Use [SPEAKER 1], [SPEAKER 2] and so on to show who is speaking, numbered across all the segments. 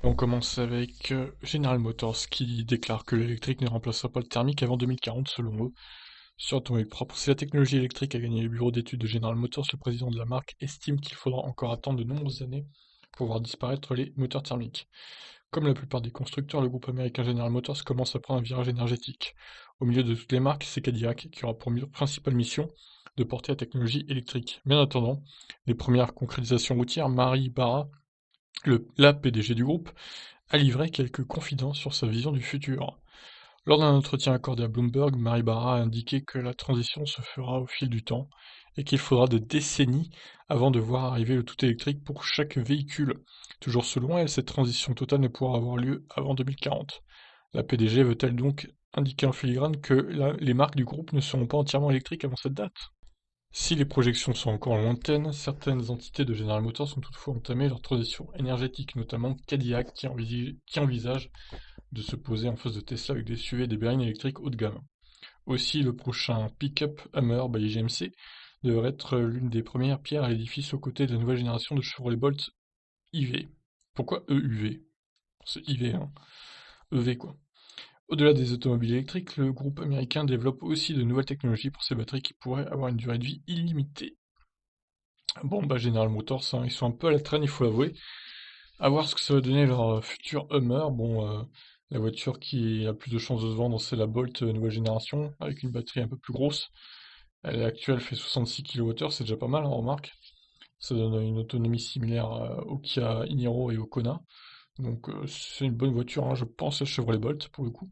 [SPEAKER 1] On commence avec General Motors qui déclare que l'électrique ne remplacera pas le thermique avant 2040 selon eux sur l'automobile propre. Si la technologie électrique a gagné les bureaux d'études de General Motors, le président de la marque estime qu'il faudra encore attendre de nombreuses années pour voir disparaître les moteurs thermiques. Comme la plupart des constructeurs, le groupe américain General Motors commence à prendre un virage énergétique. Au milieu de toutes les marques, c'est Cadillac qui aura pour principale mission de porter la technologie électrique. Mais en attendant, les premières concrétisations routières, Mary Barra, la PDG du groupe, a livré quelques confidences sur sa vision du futur. Lors d'un entretien accordé à Bloomberg, Mary Barra a indiqué que la transition se fera au fil du temps et qu'il faudra des décennies avant de voir arriver le tout électrique pour chaque véhicule. Toujours selon elle, cette transition totale ne pourra avoir lieu avant 2040. La PDG veut-elle donc indiquer en filigrane que les marques du groupe ne seront pas entièrement électriques avant cette date? Si les projections sont encore lointaines, certaines entités de General Motors ont toutefois entamé leur transition énergétique, notamment Cadillac qui envisage de se poser en face de Tesla avec des SUV et des berlines électriques haut de gamme. Aussi, le prochain pick-up Hummer by GMC devrait être l'une des premières pierres à l'édifice aux côtés de la nouvelle génération de Chevrolet Bolt IV. Pourquoi EUV? C'est IV, hein. EV quoi. Au-delà des automobiles électriques, le groupe américain développe aussi de nouvelles technologies pour ses batteries qui pourraient avoir une durée de vie illimitée. Bon, bah General Motors, hein, ils sont un peu à la traîne, il faut l'avouer. À voir ce que ça va donner leur futur Hummer. Bon, la voiture qui a plus de chances de se vendre, c'est la Bolt nouvelle génération, avec une batterie un peu plus grosse. Elle actuelle fait 66 kWh, c'est déjà pas mal, hein, remarque. Ça donne une autonomie similaire au Kia Niro et au Kona. Donc c'est une bonne voiture, hein, je pense, la Chevrolet Bolt pour le coup.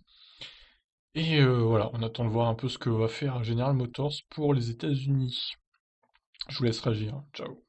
[SPEAKER 1] Et voilà, on attend de voir un peu ce que va faire General Motors pour les États-Unis. Je vous laisse réagir. Ciao.